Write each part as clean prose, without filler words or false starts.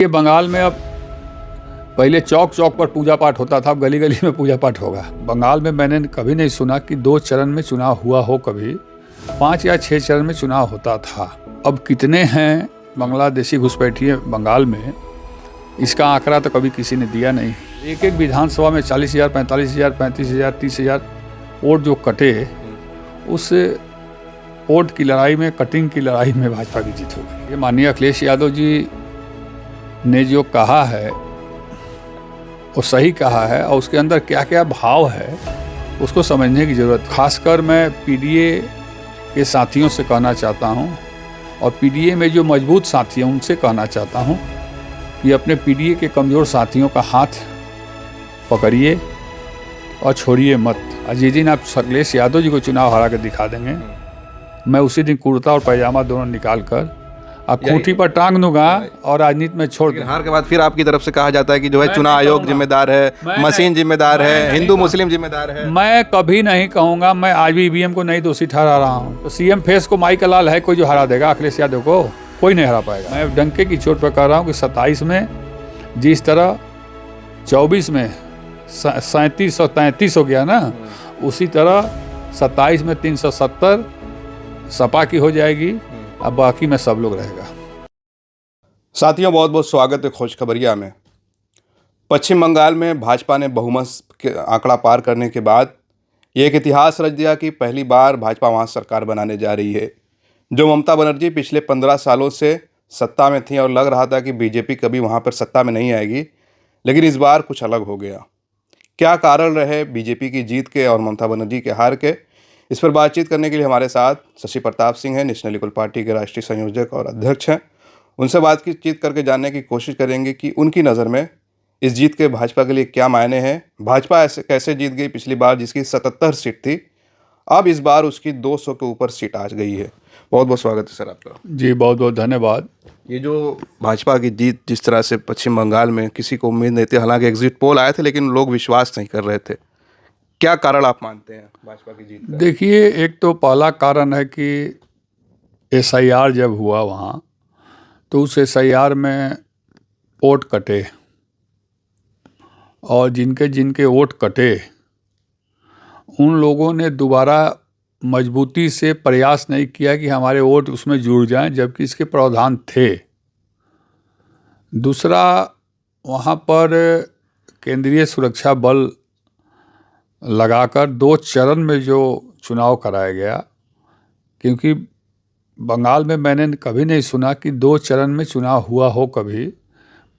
ये बंगाल में अब पहले चौक चौक पर पूजा पाठ होता था, अब गली गली में पूजा पाठ होगा। बंगाल में मैंने कभी नहीं सुना कि 2 चरण में चुनाव हुआ हो, कभी 5 या 6 चरण में चुनाव होता था। अब कितने हैं बांग्लादेशी घुसपैठिए बंगाल में, इसका आंकड़ा तो कभी किसी ने दिया नहीं। एक एक विधानसभा में 40,000, 45,000, 35,000, 30,000 वोट जो कटे, उस वोट की लड़ाई में, कटिंग की लड़ाई में भाजपा की जीत हो गई। ये माननीय अखिलेश यादव जी ने जो कहा है वो सही कहा है, और उसके अंदर क्या क्या भाव है उसको समझने की ज़रूरत। खासकर मैं पीडीए के साथियों से कहना चाहता हूं, और पीडीए में जो मजबूत साथी हैं उनसे कहना चाहता हूं कि अपने पीडीए के कमज़ोर साथियों का हाथ पकड़िए और छोड़िए मत। और जिस दिन आप अखिलेश यादव जी को चुनाव हरा के दिखा देंगे, मैं उसी दिन कुर्ता और पैजामा दोनों निकाल कर अब खूंटी पर टांग दूंगा और राजनीति में छोड़ दूंगा। हार के बाद फिर आपकी तरफ से कहा जाता है कि जो है चुनाव आयोग जिम्मेदार है, मशीन जिम्मेदार है, हिंदू मुस्लिम जिम्मेदार है। मैं कभी नहीं कहूंगा। मैं आज भी ईवीएम को नहीं दोषी ठहरा रहा हूं। तो सीएम फेस को माई का लाल है, कोई जो हरा देगा अखिलेश यादव को? कोई नहीं हरा पाएगा। मैं डंके की चोट पर कह रहा हूं कि 27 में जिस तरह 24 में 37 और 33 हो गया ना, उसी तरह 27 में 370 सपा की हो जाएगी, अब बाकी में सब लोग रहेगा। साथियों, बहुत बहुत स्वागत है खुशखबरिया में। पश्चिम बंगाल में भाजपा ने बहुमत के आंकड़ा पार करने के बाद ये एक इतिहास रच दिया कि पहली बार भाजपा वहां सरकार बनाने जा रही है। जो ममता बनर्जी पिछले 15 सालों से सत्ता में थी और लग रहा था कि बीजेपी कभी वहां पर सत्ता में नहीं आएगी, लेकिन इस बार कुछ अलग हो गया। क्या कारण रहे बीजेपी की जीत के और ममता बनर्जी के हार के, इस पर बातचीत करने के लिए हमारे साथ शशि प्रताप सिंह हैं, नेशनल लीगल पार्टी के राष्ट्रीय संयोजक और अध्यक्ष हैं। उनसे बातचीत करके जानने की कोशिश करेंगे कि उनकी नज़र में इस जीत के भाजपा के लिए क्या मायने हैं। भाजपा ऐसे कैसे जीत गई पिछली बार जिसकी 77 सीट थी, अब इस बार उसकी 200 के ऊपर सीट आ गई है। बहुत बहुत स्वागत है सर आपका। जी बहुत बहुत धन्यवाद। ये जो भाजपा की जीत जिस तरह से पश्चिम बंगाल में किसी को उम्मीद नहीं थी, हालांकि एग्जिट पोल आए थे लेकिन लोग विश्वास नहीं कर रहे थे, क्या कारण आप मानते हैं भाजपा की जीत का? देखिए, एक तो पहला कारण है कि एसआईआर जब हुआ वहाँ, तो उस एसआईआर में वोट कटे, और जिनके जिनके वोट कटे उन लोगों ने दोबारा मजबूती से प्रयास नहीं किया कि हमारे वोट उसमें जुड़ जाएं, जबकि इसके प्रावधान थे। दूसरा, वहाँ पर केंद्रीय सुरक्षा बल लगाकर 2 चरण में जो चुनाव कराया गया, क्योंकि बंगाल में मैंने कभी नहीं सुना कि 2 चरण में चुनाव हुआ हो, कभी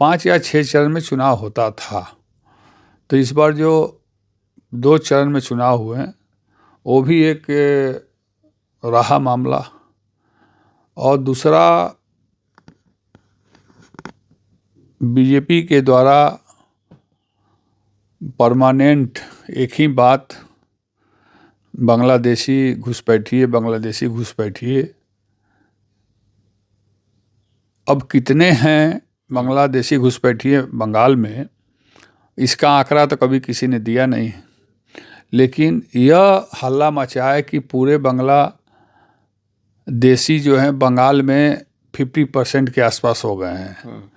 5 या 6 चरण में चुनाव होता था। तो इस बार जो 2 चरण में चुनाव हुए वो भी एक रहा मामला। और दूसरा, बीजेपी के द्वारा परमानेंट एक ही बात, बांग्लादेशी घुसपैठिए। अब कितने हैं बांग्लादेशी घुसपैठिए बंगाल में, इसका आंकड़ा तो कभी किसी ने दिया नहीं, लेकिन यह हल्ला मचा है कि पूरे बांग्लादेशी जो हैं बंगाल में 50% के आसपास हो गए हैं।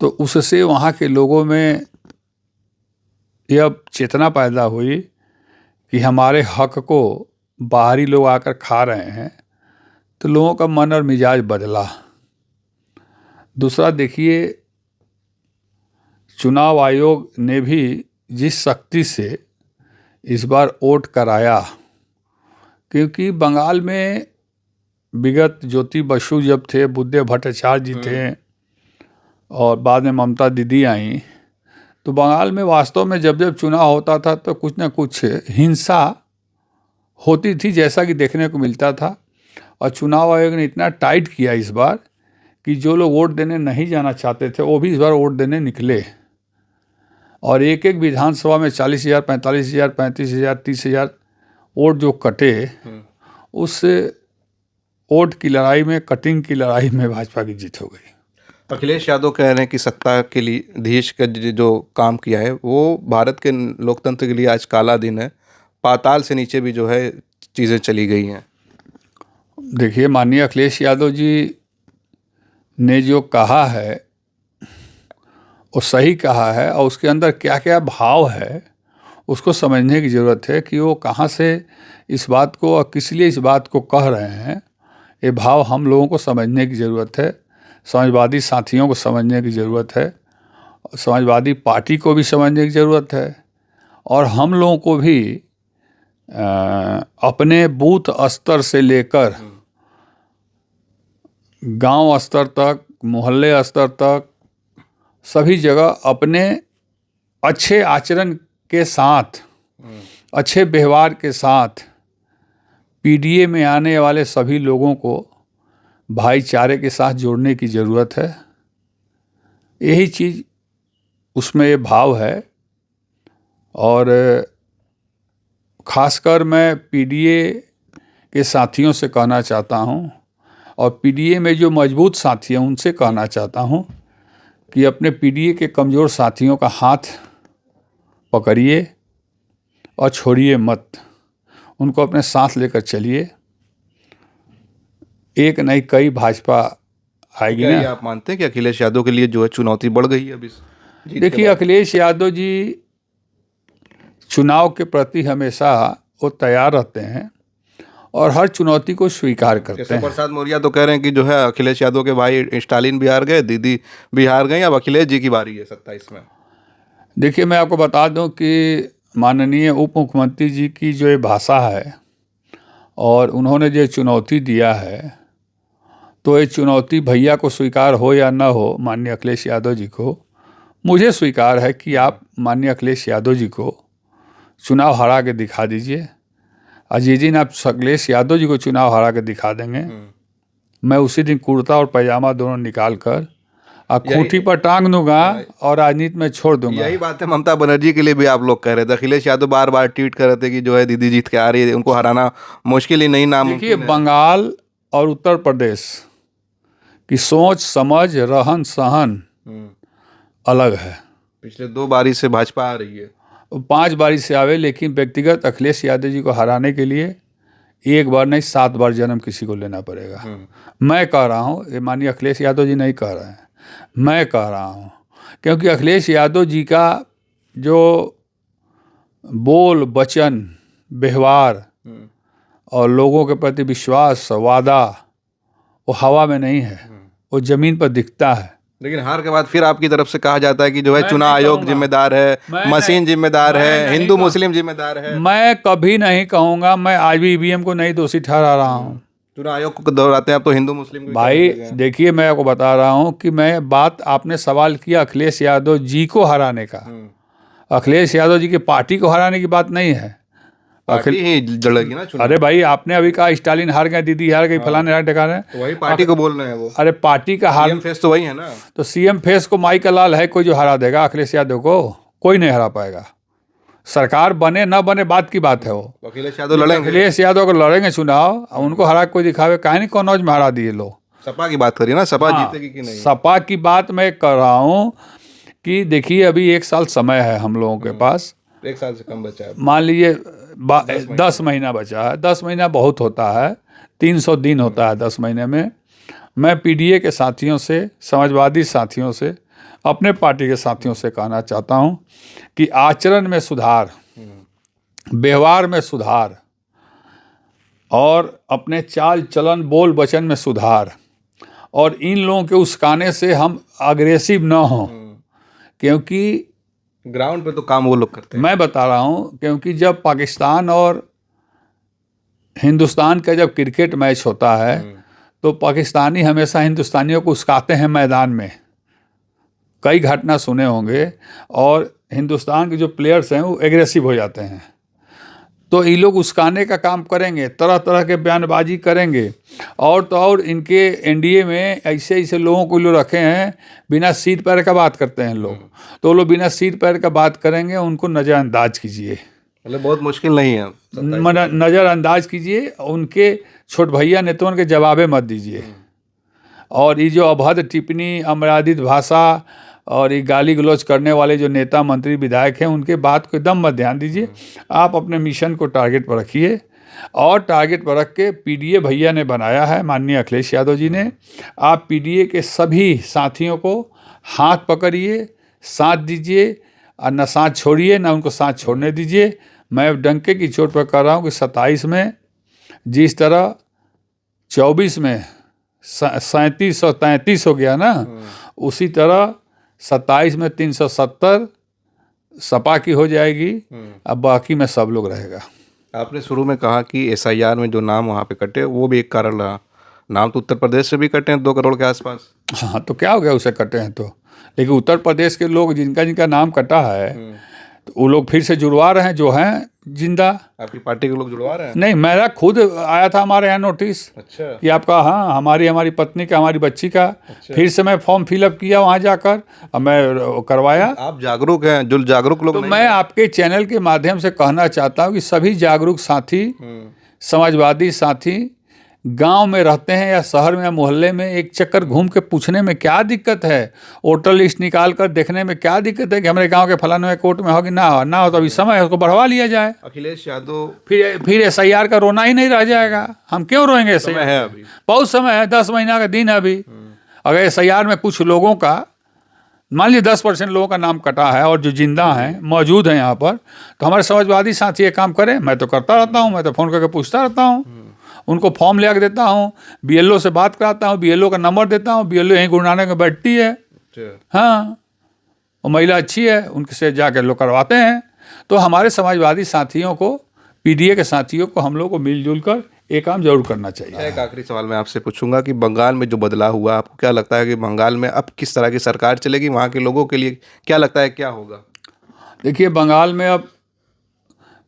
तो उससे वहाँ के लोगों में यह चेतना पैदा हुई कि हमारे हक को बाहरी लोग आकर खा रहे हैं, तो लोगों का मन और मिजाज बदला। दूसरा, देखिए, चुनाव आयोग ने भी जिस शक्ति से इस बार वोट कराया, क्योंकि बंगाल में विगत ज्योति बसु जब थे, बुद्धदेव भट्टाचार्य जी थे, और बाद में ममता दीदी आई, तो बंगाल में वास्तव में जब जब चुनाव होता था तो कुछ ना कुछ हिंसा होती थी, जैसा कि देखने को मिलता था। और चुनाव आयोग ने इतना टाइट किया इस बार कि जो लोग वोट देने नहीं जाना चाहते थे वो भी इस बार वोट देने निकले, और एक एक विधानसभा में 40,000, 45,000, 35,000, 30,000 वोट जो कटे, उस वोट की लड़ाई में, कटिंग की लड़ाई में भाजपा की जीत हो गई। अखिलेश यादव कह रहे हैं कि सत्ता के लिए देश का जो काम किया है वो भारत के लोकतंत्र के लिए आज काला दिन है, पाताल से नीचे भी जो है चीज़ें चली गई हैं। देखिए, माननीय अखिलेश यादव जी ने जो कहा है वो सही कहा है, और उसके अंदर क्या क्या भाव है उसको समझने की ज़रूरत है कि वो कहाँ से इस बात को और किस लिए इस बात को कह रहे हैं। ये भाव हम लोगों को समझने की ज़रूरत है, समाजवादी साथियों को समझने की ज़रूरत है, समाजवादी पार्टी को भी समझने की ज़रूरत है, और हम लोगों को भी अपने बूथ स्तर से लेकर गांव स्तर तक, मोहल्ले स्तर तक, सभी जगह अपने अच्छे आचरण के साथ, अच्छे व्यवहार के साथ पीडीए में आने वाले सभी लोगों को भाईचारे के साथ जोड़ने की ज़रूरत है। यही चीज़ उसमें ये भाव है। और ख़ासकर मैं पीडीए के साथियों से कहना चाहता हूँ, और पीडीए में जो मजबूत साथी हैं उनसे कहना चाहता हूँ कि अपने पीडीए के कमज़ोर साथियों का हाथ पकड़िए और छोड़िए मत, उनको अपने साथ लेकर चलिए। एक नहीं कई भाजपा आएगी क्या ना। ये आप मानते हैं कि अखिलेश यादव के लिए जो है चुनौती बढ़ गई है अभी जीत के देखिए, बाद? अखिलेश यादव जी चुनाव के प्रति हमेशा वो तैयार रहते हैं और हर चुनौती को स्वीकार करते केशव हैं। प्रसाद मौर्य तो कह रहे हैं कि जो है अखिलेश यादव के भाई स्टालिन बिहार गए, दीदी बिहार गई, अब अखिलेश जी की बारी है 27 में। देखिए, मैं आपको बता दूं कि माननीय उप मुख्यमंत्री जी की जो ये भाषा है और उन्होंने जो चुनौती दिया है, तो ये चुनौती भैया को स्वीकार हो या ना हो, माननीय अखिलेश यादव जी को, मुझे स्वीकार है कि आप माननीय अखिलेश यादव जी को चुनाव हरा के दिखा दीजिए। और जिस दिन आप अखिलेश यादव जी को चुनाव हरा के दिखा देंगे, मैं उसी दिन कुर्ता और पैजामा दोनों निकाल कर और खूंटी पर टांग दूंगा और राजनीति में छोड़ दूंगा। यही बात है ममता बनर्जी के लिए भी आप लोग कह रहे थे। अखिलेश यादव बार बार ट्वीट कर रहे थे कि जो है दीदी जीत के आ रही है, उनको हराना मुश्किल ही नहीं, देखिए, नामुमकिन है। बंगाल और उत्तर प्रदेश की सोच समझ रहन सहन अलग है। पिछले 2 बारी से भाजपा आ रही है। 5 बारी से आवे, लेकिन व्यक्तिगत अखिलेश यादव जी को हराने के लिए 1 बार नहीं 7 बार जन्म किसी को लेना पड़ेगा। मैं कह रहा हूँ, ये माननीय अखिलेश यादव जी नहीं कह रहे हैं, मैं कह रहा हूँ, क्योंकि अखिलेश यादव जी का जो बोल वचन व्यवहार और लोगों के प्रति विश्वास वादा, वो हवा में नहीं है, वो ज़मीन पर दिखता है। लेकिन हार के बाद फिर आपकी तरफ से कहा जाता है कि जो है मैं चुनाव नहीं आयोग कहूँगा। जिम्मेदार है, मैं मशीन नहीं- जिम्मेदार मैं है, नहीं हिंदू कहूँ- मुस्लिम जिम्मेदार है। मैं कभी नहीं कहूँगा, मैं आज भी ईवीएम को नहीं दोषी ठहरा रहा हूँ। चुनाव आयोग को दोहराते हैं आप तो हिंदू मुस्लिम को भाई ही लगे। देखिए, मैं आपको बता रहा हूँ कि मैं बात, आपने सवाल किया अखिलेश यादव जी को हराने का, अखिलेश यादव जी की पार्टी को हराने की बात नहीं है। पार्टी ही जड़ेगी ना चुनाव। अरे भाई, आपने अभी कहा स्टालिन हार गए, दीदी हार गई, फलाने हार ठिकाने। तो वही पार्टी को बोल रहे हैं वो। अरे पार्टी का हार, सीएम फेस तो वही है ना। तो सीएम फेस को माई का लाल है, कोई जो हरा देगा अखिलेश यादव को? कोई नहीं हरा पाएगा। सरकार बने ना बने बात की बात है। वो अखिलेश यादव लड़ेंगे। अखिलेश यादव अगर लड़ेंगे चुनाव और उनको हरा के कोई दिखावे, काहे नहीं कौनौज में हरा दिए लोग। सपा की बात करिए ना, सपा हाँ, जीतेगी कि नहीं। सपा की बात मैं कर रहा हूँ कि देखिए, अभी 1 साल समय है हम लोगों के पास। 1 साल से कम बचा है। मान लीजिए 10 महीना बचा है। 10 महीना बहुत होता है, 300 दिन होता है 10 महीने में। मैं पीडीए के साथियों से, समाजवादी साथियों से, अपने पार्टी के साथियों से कहना चाहता हूँ कि आचरण में सुधार, व्यवहार में सुधार और अपने चाल चलन बोल वचन में सुधार, और इन लोगों के उस्काने से हम अग्रेसिव न हों, क्योंकि ग्राउंड पे तो काम वो लोग करते हैं। मैं बता रहा हूँ, क्योंकि जब पाकिस्तान और हिंदुस्तान का जब क्रिकेट मैच होता है तो पाकिस्तानी हमेशा हिंदुस्तानियों को उस्काते हैं मैदान में। कई घटना सुने होंगे, और हिंदुस्तान के जो प्लेयर्स हैं वो एग्रेसिव हो जाते हैं। तो ये लोग उस्काने का काम करेंगे, तरह तरह के बयानबाजी करेंगे, और तो और इनके एनडीए में ऐसे ऐसे लोगों को लोग रखे हैं, बिना सीट पैर का बात करते हैं लोग। तो वो लोग बिना सीट पैर का बात करेंगे, उनको नज़रअंदाज कीजिए। मतलब बहुत मुश्किल नहीं है। नज़रअंदाज कीजिए, उनके छोट भैया नेताओं के जवाबे मत दीजिए। और ये जो अभद्र टिप्पणी, अमर्यादित भाषा और ये गाली गलौज करने वाले जो नेता मंत्री विधायक हैं, उनके बात को एकदम मत ध्यान दीजिए। आप अपने मिशन को टारगेट पर रखिए और टारगेट पर रख के पीडीए भैया ने बनाया है, माननीय अखिलेश यादव जी ने। आप पीडीए के सभी साथियों को हाथ पकड़िए, साथ दीजिए और न साथ छोड़िए न उनको साथ छोड़ने दीजिए। मैं डंके की चोट पर कह रहा हूँ कि 27 में जिस तरह 24 में 37 और 33 हो गया ना, उसी तरह 27 में 370 सपा की हो जाएगी। अब बाकी में सब लोग रहेगा। आपने शुरू में कहा कि एसआईआर में जो नाम वहाँ पे कटे वो भी एक कारण रहा। नाम तो उत्तर प्रदेश से भी कटे हैं 2 करोड़ के आसपास। हाँ, तो क्या हो गया उसे कटे हैं तो। लेकिन उत्तर प्रदेश के लोग जिनका जिनका नाम कटा है तो वो लोग फिर से जुड़वा रहे हैं जो हैं जिंदा। आपकी पार्टी के लोग जुड़वा रहे हैं? नहीं, मेरा खुद आया था हमारे यहाँ नोटिस अच्छा। कि आपका, हाँ, हमारी पत्नी का, हमारी बच्ची का। अच्छा। फिर से मैं फॉर्म फिलअप किया वहाँ जाकर और मैं करवाया। आप जागरूक हैं, जो जागरूक लोग तो नहीं मैं आपके चैनल के माध्यम से कहना चाहता हूँ कि सभी जागरूक साथी, समाजवादी साथी गांव में रहते हैं या शहर में या मोहल्ले में, एक चक्कर घूम के पूछने में क्या दिक्कत है, वोटर लिस्ट निकाल कर देखने में क्या दिक्कत है कि हमारे गांव के फलाने में कोर्ट में हो कि ना हो तो अभी समय है, उसको बढ़वा लिया जाए। अखिलेश यादव फिर एसआईआर का रोना ही नहीं रह जाएगा। हम क्यों रोएंगे? समय है अभी, बहुत समय है, 10 महीना का दिन है अभी। अगर एसआईआर में कुछ लोगों का, मान लीजिए 10% लोगों का नाम कटा है और जो जिंदा हैं मौजूद हैं यहाँ पर, तो हमारे समाजवादी साथी ये काम करें। मैं तो करता रहता हूँ, मैं तो फ़ोन करके पूछता रहता हूँ, उनको फॉर्म ले आके देता हूँ, बीएलओ से बात कराता हूँ, बीएलओ का नंबर देता हूँ। बीएलओ यहीं गुरु नानक में बैठती है, हाँ, वो महिला अच्छी है, उनसे जाकर लोग करवाते हैं। तो हमारे समाजवादी साथियों को, पीडीए के साथियों को, हम लोग को मिलजुल कर ये काम जरूर करना चाहिए। एक आखिरी सवाल मैं आपसे पूछूंगा कि बंगाल में जो बदलाव हुआ, आपको क्या लगता है कि बंगाल में अब किस तरह की सरकार चलेगी? वहाँ के लोगों के लिए क्या लगता है क्या होगा? देखिए, बंगाल में अब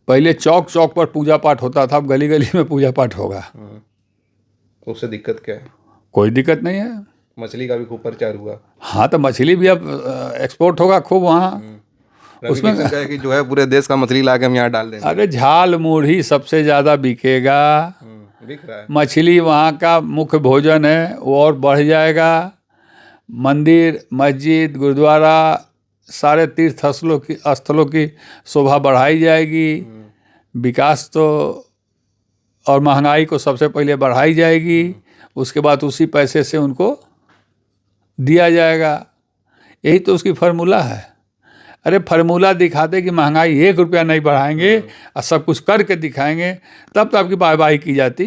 पहले चौक चौक पर पूजा पाठ होता था, अब गली गली में पूजा पाठ होगा। उससे दिक्कत क्या है? कोई दिक्कत नहीं है। मछली का भी खूब प्रचार हुआ। हाँ, तो मछली भी अब एक्सपोर्ट होगा खूब वहाँ। उसमें है कि जो है पूरे देश का मछली ला के हम यहाँ डाल देंगे। अरे झाल मुढ़ी सबसे ज़्यादा बिकेगा, बिक रहा है। मछली वहाँ का मुख्य भोजन है, वो और बढ़ जाएगा। मंदिर, मस्जिद, गुरुद्वारा, सारे तीर्थ स्थलों की शोभा बढ़ाई जाएगी। विकास तो और महंगाई को सबसे पहले बढ़ाई जाएगी, उसके बाद उसी पैसे से उनको दिया जाएगा। यही तो उसकी फार्मूला है। अरे फार्मूला दिखाते कि महंगाई 1 रुपया नहीं बढ़ाएंगे और सब कुछ करके दिखाएंगे, तब तो आपकी वाहवाही की जाती।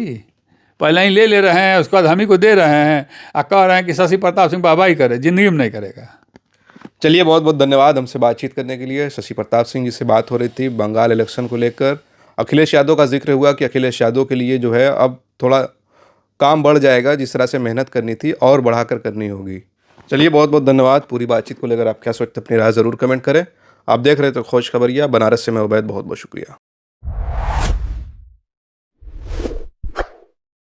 पहले ही ले रहे हैं, उसके बाद हम ही को दे रहे हैं और कह रहे हैं कि शशि प्रताप सिंह वाहवाही करे, जिंदगी में नहीं करेगा। चलिए, बहुत बहुत धन्यवाद हमसे बातचीत करने के लिए। शशि प्रताप सिंह जी से बात हो रही थी बंगाल इलेक्शन को लेकर। अखिलेश यादव का जिक्र हुआ कि अखिलेश यादव के लिए जो है अब थोड़ा काम बढ़ जाएगा, जिस तरह से मेहनत करनी थी और बढ़ाकर करनी होगी। चलिए, बहुत बहुत धन्यवाद। पूरी बातचीत को लेकर आप क्या सोचते हैं अपनी राय ज़रूर कमेंट करें। आप देख रहे थे खोज खबरिया बनारस से, मैं उबैद, बहुत बहुत शुक्रिया।